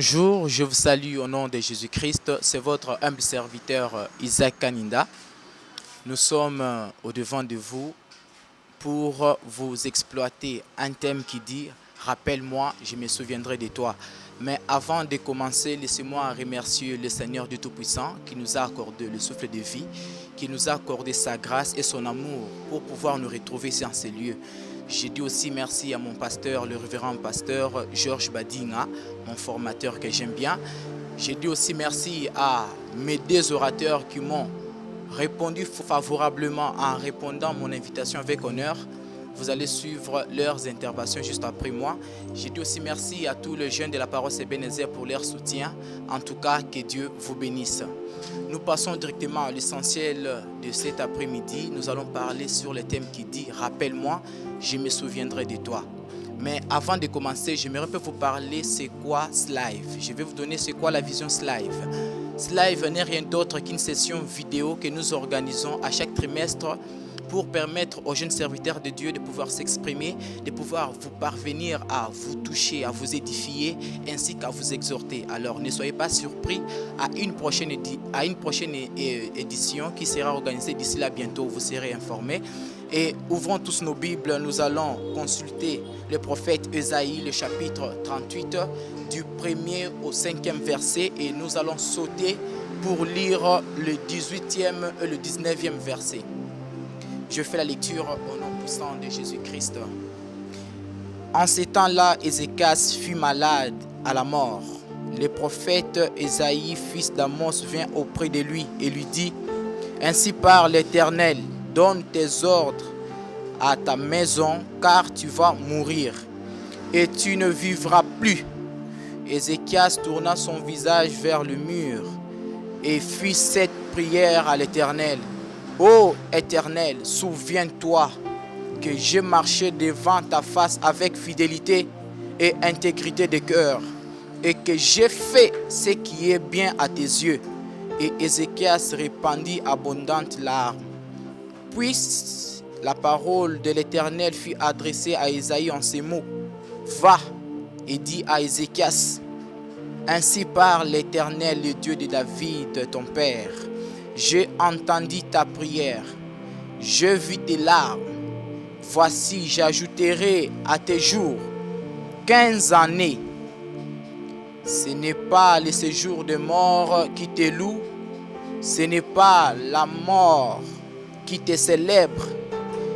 Bonjour, je vous salue au nom de Jésus-Christ. C'est votre humble serviteur Isaac Kaninda. Nous sommes au-devant de vous pour vous exploiter un thème qui dit « Rappelle-moi, je me souviendrai de toi ». Mais avant de commencer, laissez-moi remercier le Seigneur du Tout-Puissant qui nous a accordé le souffle de vie, qui nous a accordé sa grâce et son amour pour pouvoir nous retrouver ici en ces lieux. Je dis aussi merci à mon pasteur, le révérend pasteur Georges Badinga, mon formateur que j'aime bien. Je dis aussi merci à mes deux orateurs qui m'ont répondu favorablement en répondant à mon invitation avec honneur. Vous allez suivre leurs interventions juste après moi. Je dis aussi merci à tous les jeunes de la paroisse Ebenezer pour leur soutien. En tout cas, que Dieu vous bénisse. Nous passons directement à l'essentiel de cet après-midi. Nous allons parler sur le thème qui dit « Rappelle-moi, je me souviendrai de toi ». Mais avant de commencer, j'aimerais vous parler c'est quoi Slive. Je vais vous donner c'est quoi la vision Slive. Slive n'est rien d'autre qu'une session vidéo que nous organisons à chaque trimestre pour permettre aux jeunes serviteurs de Dieu de pouvoir s'exprimer, de pouvoir vous parvenir à vous toucher, à vous édifier, ainsi qu'à vous exhorter. Alors ne soyez pas surpris à une prochaine édition qui sera organisée d'ici là bientôt, vous serez informés. Et ouvrons tous nos Bibles, nous allons consulter le prophète Ésaïe, le chapitre 38, du 1er au 5e verset, et nous allons sauter pour lire le 18e et le 19e verset. Je fais la lecture au nom puissant de Jésus-Christ. En ces temps-là, Ézéchias fut malade à la mort. Le prophète Ésaïe, fils d'Amos, vint auprès de lui et lui dit « Ainsi parle l'Éternel, donne tes ordres à ta maison, car tu vas mourir, et tu ne vivras plus. » Ézéchias tourna son visage vers le mur et fit cette prière à l'Éternel. Ô Éternel, souviens-toi que j'ai marché devant ta face avec fidélité et intégrité de cœur, et que j'ai fait ce qui est bien à tes yeux. Et Ézéchias répandit abondantes larmes. Puis la parole de l'Éternel fut adressée à Ésaïe en ces mots. Va et dis à Ézéchias, ainsi parle l'Éternel, le Dieu de David, ton père. J'ai entendu ta prière, je vis tes larmes. Voici, j'ajouterai à tes jours 15 années. Ce n'est pas le séjour de mort qui te loue, ce n'est pas la mort qui te célèbre.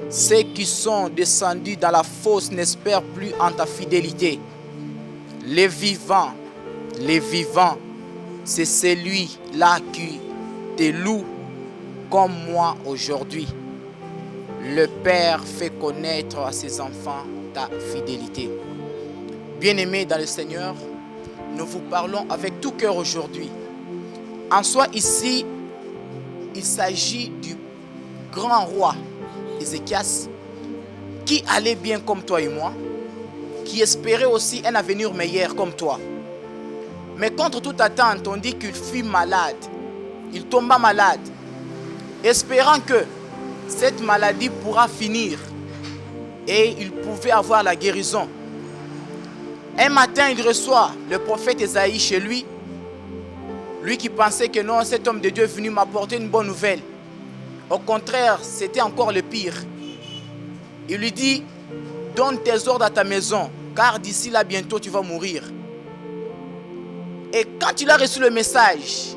Ceux qui sont descendus dans la fosse n'espèrent plus en ta fidélité. Les vivants, c'est celui-là qui te loue comme moi aujourd'hui. Le Père fait connaître à ses enfants ta fidélité. Bien-aimés dans le Seigneur, nous vous parlons avec tout cœur aujourd'hui. En soi ici, il s'agit du grand roi Ézéchias qui allait bien comme toi et moi, qui espérait aussi un avenir meilleur comme toi. Mais contre toute attente, on dit qu'il fut malade. Il tomba malade, espérant que cette maladie pourra finir et il pouvait avoir la guérison. Un matin, il reçoit le prophète Ésaïe chez lui, lui qui pensait que non, cet homme de Dieu est venu m'apporter une bonne nouvelle. Au contraire, c'était encore le pire. Il lui dit, donne tes ordres à ta maison, car d'ici là bientôt tu vas mourir. Et quand il a reçu le message,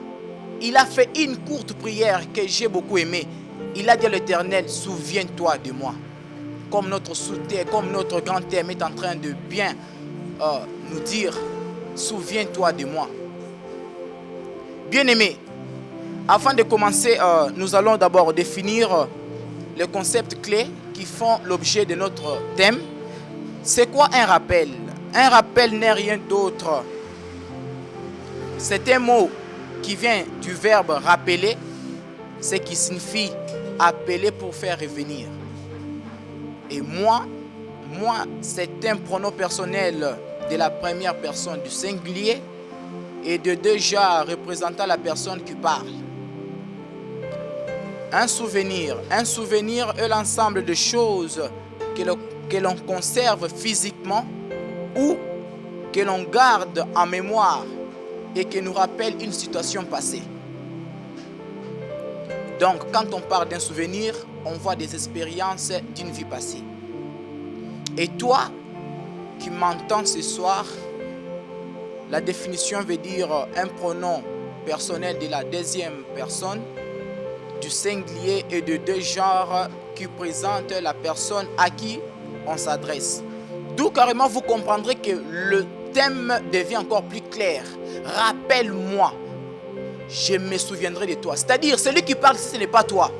il a fait une courte prière que j'ai beaucoup aimée. Il a dit à l'Éternel, souviens-toi de moi. Comme notre sous-terre, comme notre grand thème est en train de bien nous dire, souviens-toi de moi. Bien-aimés, avant de commencer, nous allons d'abord définir les concepts clés qui font l'objet de notre thème. C'est quoi un rappel? Un rappel n'est rien d'autre. C'est un mot qui vient du verbe rappeler, ce qui signifie appeler pour faire revenir. Et moi, c'est un pronom personnel de la première personne du singulier et de déjà représentant la personne qui parle. Un souvenir est l'ensemble de choses que l'on conserve physiquement ou que l'on garde en mémoire et qui nous rappelle une situation passée. Donc, quand on parle d'un souvenir, on voit des expériences d'une vie passée. Et toi, qui m'entends ce soir, la définition veut dire un pronom personnel de la deuxième personne, du singulier et de deux genres qui présentent la personne à qui on s'adresse. D'où carrément vous comprendrez que le thème devient encore plus clair. Rappelle-moi, je me souviendrai de toi. C'est-à-dire, celui qui parle ici, ce n'est pas toi.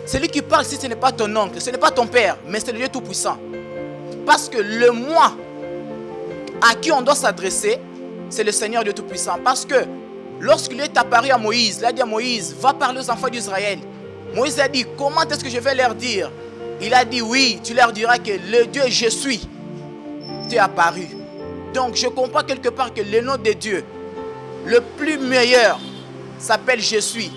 Celui qui parle ici, ce n'est pas ton oncle, ce n'est pas ton père, mais c'est le Dieu Tout-Puissant. Parce que le moi à qui on doit s'adresser, c'est le Seigneur Dieu Tout-Puissant. Parce que lorsqu'il est apparu à Moïse, il a dit à Moïse, va parler aux enfants d'Israël. Moïse a dit, comment est-ce que je vais leur dire? Il a dit, oui, tu leur diras que le Dieu je suis t'est apparu. Donc je comprends quelque part que le nom de Dieu, le plus meilleur, s'appelle je suis.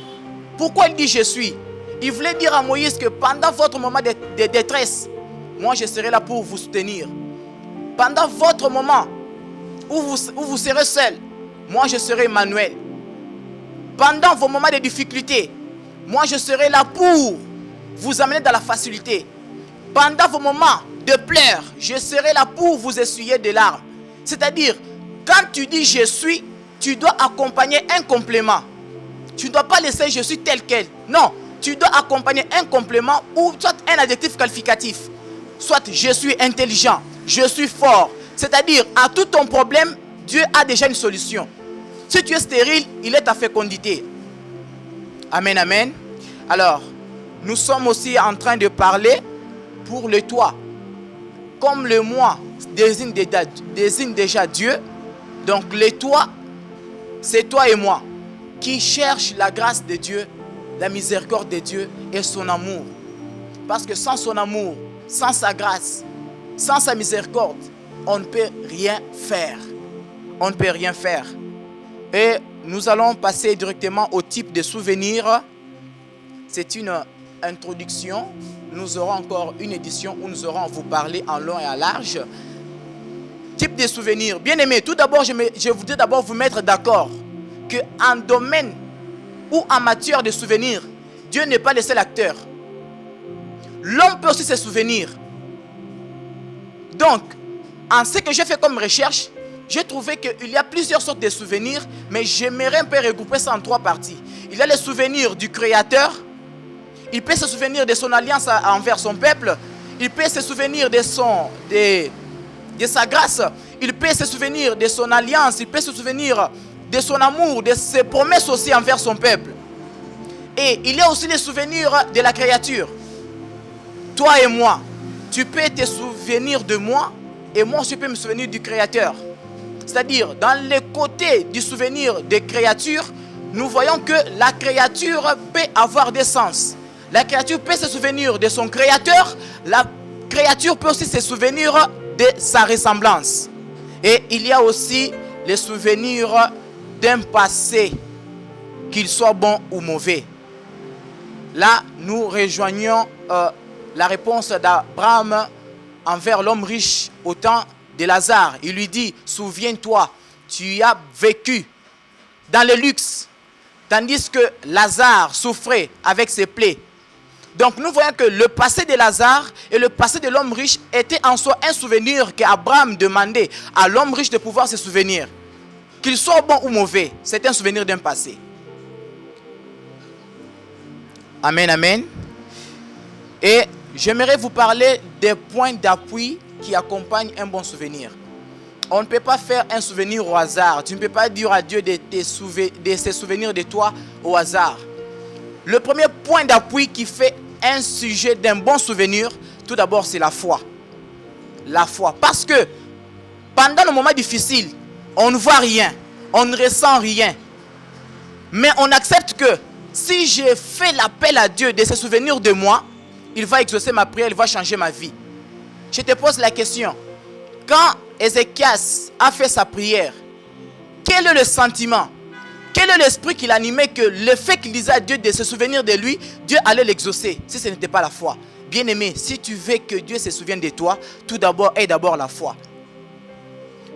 Pourquoi il dit je suis? Il voulait dire à Moïse que pendant votre moment de détresse, moi je serai là pour vous soutenir. Pendant votre moment où vous serez seul, moi je serai Emmanuel. Pendant vos moments de difficulté, moi je serai là pour vous amener dans la facilité. Pendant vos moments de pleurs, je serai là pour vous essuyer des larmes. C'est-à-dire, quand tu dis je suis, tu dois accompagner un complément. Tu ne dois pas laisser je suis tel quel. Non, tu dois accompagner un complément ou soit un adjectif qualificatif. Soit je suis intelligent, je suis fort. C'est-à-dire, à tout ton problème, Dieu a déjà une solution. Si tu es stérile, il est ta fécondité. Amen, amen. Alors, nous sommes aussi en train de parler pour le toi. Comme le moi désigne déjà Dieu, donc le toi, c'est toi et moi qui cherchent la grâce de Dieu, la miséricorde de Dieu et son amour. Parce que sans son amour, sans sa grâce, sans sa miséricorde, on ne peut rien faire. On ne peut rien faire. Et nous allons passer directement au type de souvenir. C'est une introduction. Nous aurons encore une édition où nous aurons à vous parler en long et en large. Type de souvenir. Bien aimé, tout d'abord, je voudrais d'abord vous mettre d'accord qu'en domaine ou en matière de souvenirs, Dieu n'est pas le seul acteur. L'homme peut aussi se souvenir. Donc, en ce que j'ai fait comme recherche, j'ai trouvé qu'il y a plusieurs sortes de souvenirs, mais j'aimerais un peu regrouper ça en trois parties. Il y a les souvenirs du Créateur. Il peut se souvenir de son alliance envers son peuple. Il peut se souvenir de sa grâce. Il peut se souvenir de son alliance. Il peut se souvenir de son amour, de ses promesses aussi envers son peuple. Et il y a aussi les souvenirs de la créature. Toi et moi, tu peux te souvenir de moi et moi je peux me souvenir du Créateur. C'est-à-dire, dans le côté du souvenir des créatures, nous voyons que la créature peut avoir des sens. La créature peut se souvenir de son Créateur. La créature peut aussi se souvenir de sa ressemblance. Et il y a aussi les souvenirs d'un passé, qu'il soit bon ou mauvais. Là, nous rejoignons la réponse d'Abraham envers l'homme riche au temps de Lazare. Il lui dit, souviens-toi, tu as vécu dans le luxe, tandis que Lazare souffrait avec ses plaies. Donc nous voyons que le passé de Lazare et le passé de l'homme riche était en soi un souvenir qu'Abraham demandait à l'homme riche de pouvoir se souvenir. Qu'il soit bon ou mauvais, c'est un souvenir d'un passé. Amen, amen. Et j'aimerais vous parler des points d'appui qui accompagnent un bon souvenir. On ne peut pas faire un souvenir au hasard. Tu ne peux pas dire à Dieu de se souvenir de toi au hasard. Le premier point d'appui qui fait un sujet d'un bon souvenir, tout d'abord, c'est la foi. La foi. Parce que pendant nos moments difficiles, on ne voit rien, on ne ressent rien. Mais on accepte que si je fais l'appel à Dieu de se souvenir de moi, il va exaucer ma prière, il va changer ma vie. Je te pose la question. Quand Ézéchias a fait sa prière, quel est le sentiment? Quel est l'esprit qui l'animait que le fait qu'il disait à Dieu de se souvenir de lui, Dieu allait l'exaucer, si ce n'était pas la foi? Bien-aimé, si tu veux que Dieu se souvienne de toi, tout d'abord, aie d'abord la foi.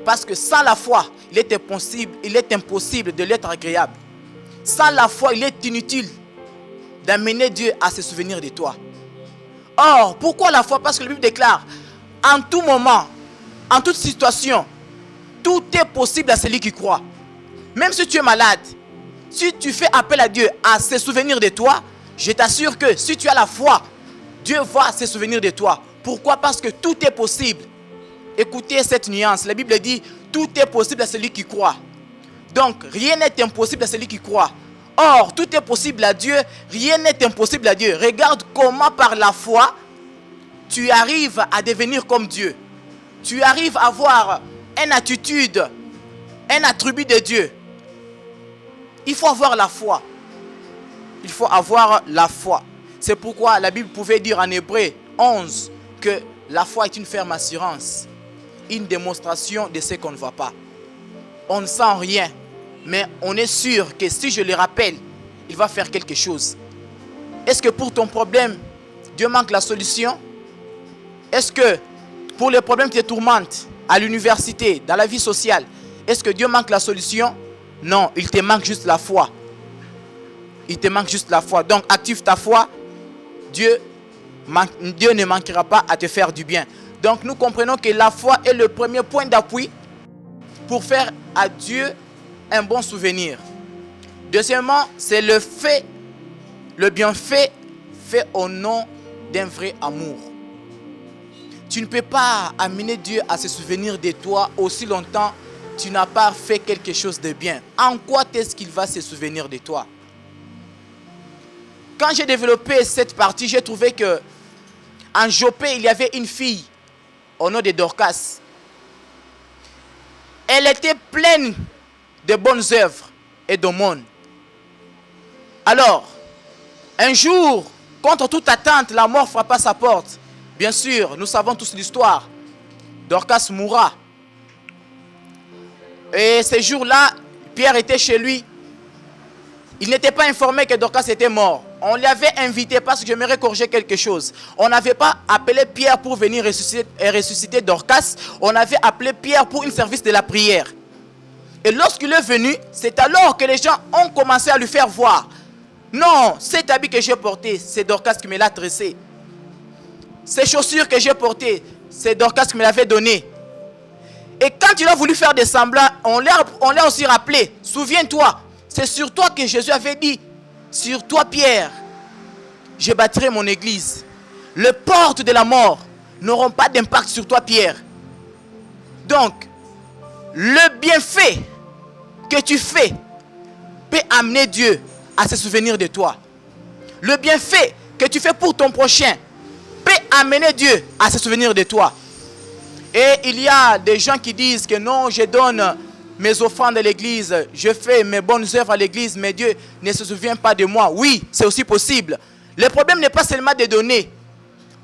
Parce que sans la foi, il est impossible de l'être agréable. Sans la foi, il est inutile d'amener Dieu à se souvenir de toi. Or, pourquoi la foi? Parce que la Bible déclare, en tout moment, en toute situation, tout est possible à celui qui croit. Même si tu es malade, si tu fais appel à Dieu à se souvenir de toi, je t'assure que si tu as la foi, Dieu va se souvenir de toi. Pourquoi? Parce que tout est possible. Écoutez cette nuance. La Bible dit, tout est possible à celui qui croit. Donc, rien n'est impossible à celui qui croit. Or, tout est possible à Dieu, rien n'est impossible à Dieu. Regarde comment par la foi, tu arrives à devenir comme Dieu. Tu arrives à avoir une attitude, un attribut de Dieu. Il faut avoir la foi. Il faut avoir la foi. C'est pourquoi la Bible pouvait dire en Hébreux 11 que la foi est une ferme assurance, une démonstration de ce qu'on ne voit pas. On ne sent rien, mais on est sûr que si je le rappelle, il va faire quelque chose. Est-ce que pour ton problème, Dieu manque la solution? Est-ce que pour les problèmes qui te tourmentent à l'université, dans la vie sociale, est-ce que Dieu manque la solution? Non, il te manque juste la foi. Il te manque juste la foi. Donc, active ta foi. Dieu ne manquera pas à te faire du bien. Donc, nous comprenons que la foi est le premier point d'appui pour faire à Dieu un bon souvenir. Deuxièmement, c'est le bienfait fait au nom d'un vrai amour. Tu ne peux pas amener Dieu à se souvenir de toi aussi longtemps que tu n'as pas fait quelque chose de bien. En quoi est-ce qu'il va se souvenir de toi? Quand j'ai développé cette partie, j'ai trouvé que en Jopé, il y avait une fille au nom de Dorcas. Elle était pleine de bonnes œuvres et d'aumônes. Alors, un jour, contre toute attente, la mort frappa sa porte. Bien sûr, nous savons tous l'histoire. Dorcas mourra. Et ce jour-là, Pierre était chez lui. Il n'était pas informé que Dorcas était mort. On l'avait invité parce que j'aimerais corriger quelque chose. On n'avait pas appelé Pierre pour venir ressusciter Dorcas. On avait appelé Pierre pour un service de la prière. Et lorsqu'il est venu, c'est alors que les gens ont commencé à lui faire voir. Non, cet habit que j'ai porté, c'est Dorcas qui me l'a tressé. Ces chaussures que j'ai portées, c'est Dorcas qui me l'avait donné. Et quand il a voulu faire des semblants, on l'a aussi rappelé. Souviens-toi, c'est sur toi que Jésus avait dit, sur toi Pierre, je bâtirai mon église. Les portes de la mort n'auront pas d'impact sur toi Pierre. Donc, le bienfait que tu fais peut amener Dieu à se souvenir de toi. Le bienfait que tu fais pour ton prochain peut amener Dieu à se souvenir de toi. Et il y a des gens qui disent que non, je donne mes offrandes à l'église, je fais mes bonnes œuvres à l'église, mais Dieu ne se souvient pas de moi. Oui, c'est aussi possible. Le problème n'est pas seulement de donner.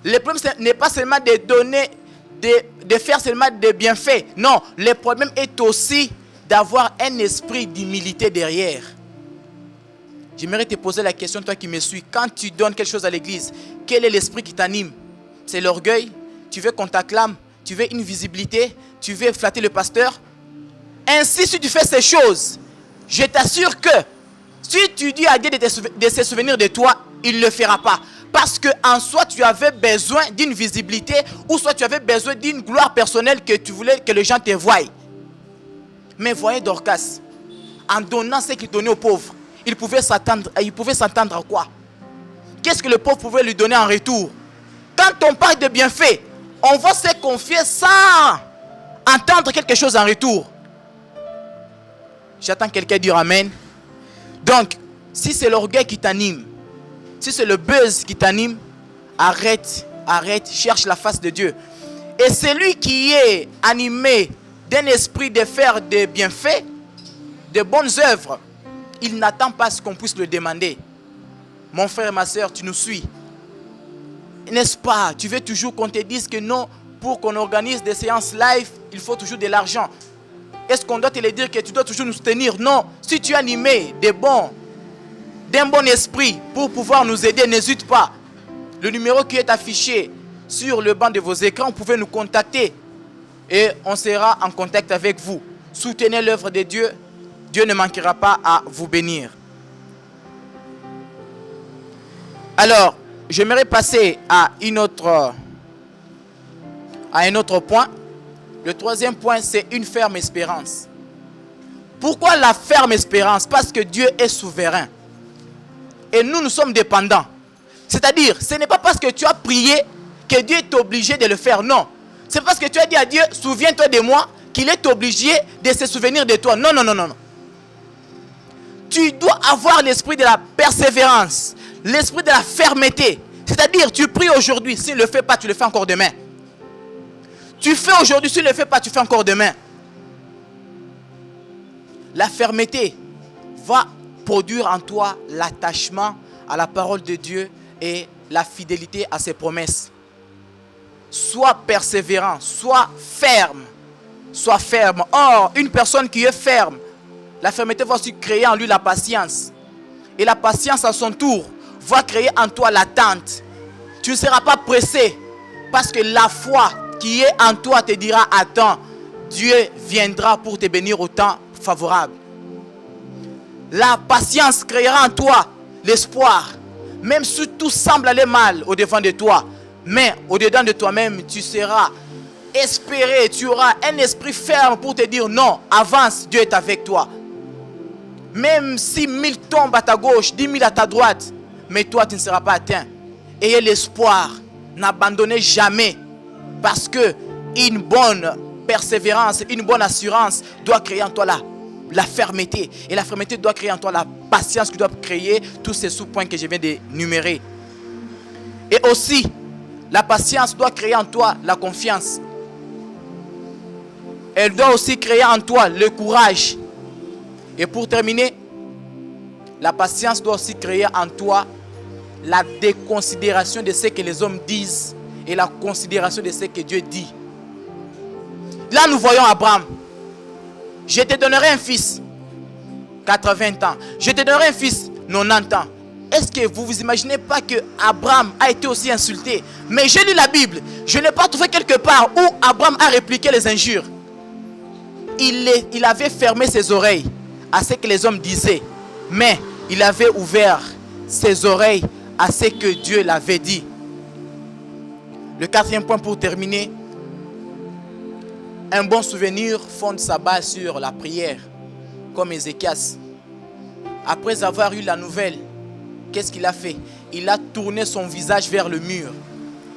Le problème n'est pas seulement de donner, de faire seulement des bienfaits. Non, le problème est aussi d'avoir un esprit d'humilité derrière. J'aimerais te poser la question, toi qui me suis. Quand tu donnes quelque chose à l'église, quel est l'esprit qui t'anime? C'est l'orgueil? Tu veux qu'on t'acclame? Tu veux une visibilité? Tu veux flatter le pasteur? Ainsi, si tu fais ces choses, je t'assure que si tu dis à Dieu de se souvenir de toi, il ne le fera pas. Parce qu'en soi, tu avais besoin d'une visibilité ou soit tu avais besoin d'une gloire personnelle que tu voulais que les gens te voient. Mais voyez Dorcas, en donnant ce qu'il donnait aux pauvres, il pouvait s'attendre à quoi? Qu'est-ce que le pauvre pouvait lui donner en retour? Quand on parle de bienfaits, on va se confier sans entendre quelque chose en retour. J'attends quelqu'un dire Amen. Donc, si c'est l'orgueil qui t'anime, si c'est le buzz qui t'anime, arrête, cherche la face de Dieu. Et celui qui est animé d'un esprit de faire des bienfaits, de bonnes œuvres, il n'attend pas ce qu'on puisse le demander. Mon frère, ma soeur, tu nous suis. N'est-ce pas? Tu veux toujours qu'on te dise que non, pour qu'on organise des séances live, il faut toujours de l'argent. Est-ce qu'on doit te le dire que tu dois toujours nous soutenir? Non. Si tu es animé d'un bon esprit pour pouvoir nous aider, n'hésite pas. Le numéro qui est affiché sur le banc de vos écrans, vous pouvez nous contacter. et on sera en contact avec vous. Soutenez l'œuvre de Dieu. Dieu ne manquera pas à vous bénir. Alors, j'aimerais passer à un autre point. Le troisième point, c'est une ferme espérance. Pourquoi la ferme espérance? Parce que Dieu est souverain. Et nous sommes dépendants. C'est-à-dire, ce n'est pas parce que tu as prié que Dieu est obligé de le faire. Non. C'est parce que tu as dit à Dieu, souviens-toi de moi, qu'il est obligé de se souvenir de toi. Non, non, non, non, non. Tu dois avoir l'esprit de la persévérance, l'esprit de la fermeté. C'est-à-dire, tu pries aujourd'hui, s'il ne le fait pas, tu le fais encore demain. Tu fais aujourd'hui, s'il ne le fait pas, tu fais encore demain. La fermeté va produire en toi l'attachement à la parole de Dieu et la fidélité à ses promesses. Sois persévérant, sois ferme. Sois ferme. Or, une personne qui est ferme, la fermeté va aussi créer en lui la patience. Et la patience, à son tour, va créer en toi l'attente. Tu ne seras pas pressé parce que la foi qui est en toi te dira, attends, Dieu viendra pour te bénir au temps favorable. La patience créera en toi l'espoir. Même si tout semble aller mal au-devant de toi, mais au-dedans de toi-même, tu seras espéré, tu auras un esprit ferme pour te dire non, avance, Dieu est avec toi. Même si 1000 tombent à ta gauche, 10 000 à ta droite, mais toi tu ne seras pas atteint. Ayez l'espoir, n'abandonnez jamais, parce que une bonne persévérance, une bonne assurance doit créer en toi la fermeté. Et la fermeté doit créer en toi la patience qui doit créer tous ces sous-points que je viens d'énumérer. Et aussi, la patience doit créer en toi la confiance. Elle doit aussi créer en toi le courage. Et pour terminer, la patience doit aussi créer en toi la déconsidération de ce que les hommes disent et la considération de ce que Dieu dit. Là, nous voyons Abraham. Je te donnerai un fils, 80 ans. Je te donnerai un fils, 90 ans. Est-ce que vous vous imaginez pas que Abraham a été aussi insulté? Mais j'ai lu la Bible. Je n'ai pas trouvé quelque part où Abraham a répliqué les injures. Il avait fermé ses oreilles à ce que les hommes disaient. Mais il avait ouvert ses oreilles à ce que Dieu l'avait dit. Le quatrième point pour terminer. Un bon souvenir fonde sa base sur la prière. Comme Ézéchias. Après avoir eu la nouvelle, qu'est-ce qu'il a fait? Il a tourné son visage vers le mur.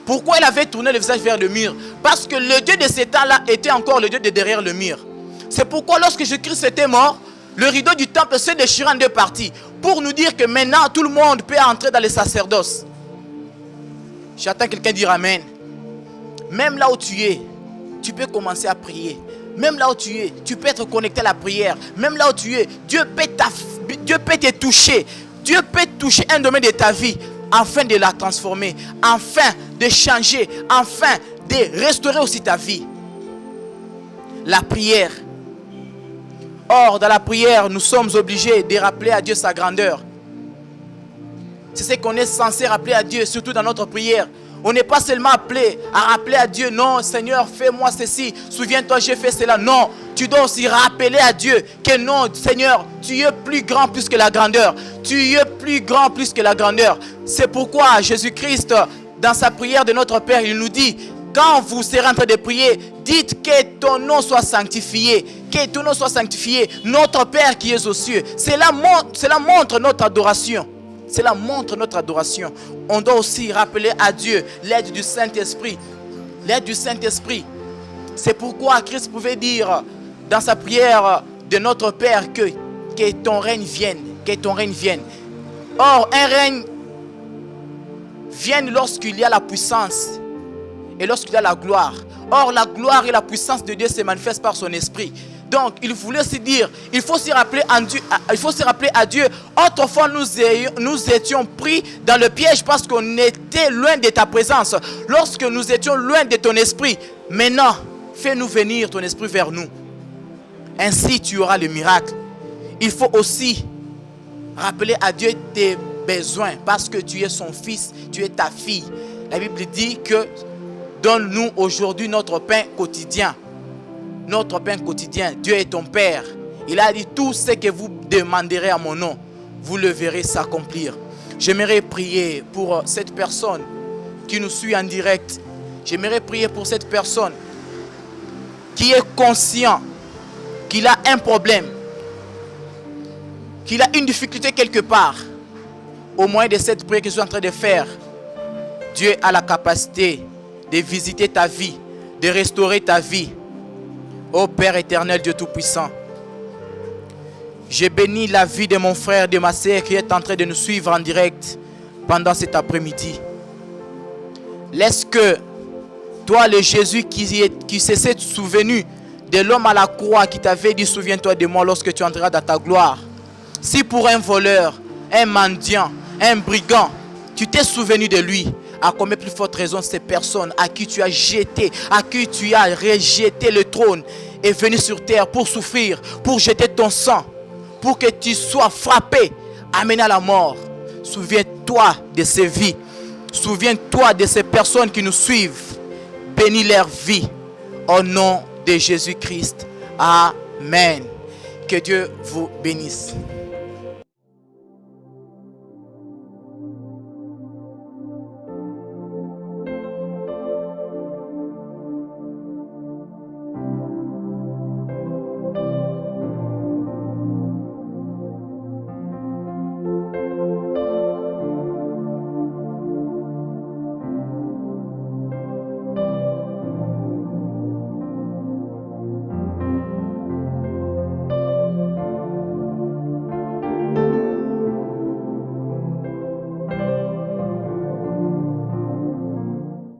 Pourquoi il avait tourné le visage vers le mur? Parce que le Dieu de ces temps-là était encore le Dieu de derrière le mur. C'est pourquoi lorsque Jésus-Christ était mort, le rideau du temple s'est déchiré en deux parties. Pour nous dire que maintenant tout le monde peut entrer dans le sacerdoce. J'attends quelqu'un dire Amen. Même là où tu es, tu peux commencer à prier. Même là où tu es, tu peux être connecté à la prière. Même là où tu es, Dieu peut te toucher. Dieu peut toucher un domaine de ta vie afin de la transformer, afin de changer, afin de restaurer aussi ta vie. La prière. Or, dans la prière, nous sommes obligés de rappeler à Dieu sa grandeur. C'est ce qu'on est censé rappeler à Dieu, surtout dans notre prière. On n'est pas seulement appelé à rappeler à Dieu, non, Seigneur, fais-moi ceci, souviens-toi, j'ai fait cela. Non, tu dois aussi rappeler à Dieu que non, Seigneur, tu es plus grand plus que la grandeur. Tu es plus grand plus que la grandeur. C'est pourquoi Jésus-Christ, dans sa prière de notre Père, il nous dit, quand vous serez en train de prier, dites que ton nom soit sanctifié. Que ton nom soit sanctifié. Notre Père qui est aux cieux. Cela montre notre adoration. Cela montre notre adoration. On doit aussi rappeler à Dieu l'aide du Saint-Esprit. L'aide du Saint-Esprit. C'est pourquoi Christ pouvait dire dans sa prière de notre Père que ton règne vienne. Que ton règne vienne. Or, un règne vient lorsqu'il y a la puissance et lorsqu'il y a la gloire. Or, la gloire et la puissance de Dieu se manifestent par son esprit. Donc, il voulait se dire, il faut se rappeler à Dieu. Autrefois, nous étions pris dans le piège parce qu'on était loin de ta présence. Lorsque nous étions loin de ton esprit, maintenant, fais-nous venir ton esprit vers nous. Ainsi, tu auras le miracle. Il faut aussi rappeler à Dieu tes besoins parce que tu es son fils, tu es ta fille. La Bible dit que donne-nous aujourd'hui notre pain quotidien. notre pain quotidien. Dieu est ton Père. Il a dit tout ce que vous demanderez à mon nom, vous le verrez s'accomplir. J'aimerais prier pour cette personne qui nous suit en direct. J'aimerais prier pour cette personne qui est conscient qu'il a un problème, qu'il a une difficulté quelque part. Au moyen de cette prière que je suis en train de faire, Dieu a la capacité de visiter ta vie, de restaurer ta vie. Ô Père éternel, Dieu Tout-Puissant, je bénis la vie de mon frère, de ma sœur qui est en train de nous suivre en direct pendant cet après-midi. Laisse que toi, le Jésus qui s'est souvenu de l'homme à la croix qui t'avait dit souviens-toi de moi lorsque tu entreras dans ta gloire. Si pour un voleur, un mendiant, un brigand, tu t'es souvenu de lui, à combien plus forte raison ces personnes à qui tu as jeté, à qui tu as rejeté le trône est venu sur terre pour souffrir, pour jeter ton sang, pour que tu sois frappé, amené à la mort. Souviens-toi de ces vies. Souviens-toi de ces personnes qui nous suivent. Bénis leur vie. Au nom de Jésus-Christ. Amen. Que Dieu vous bénisse.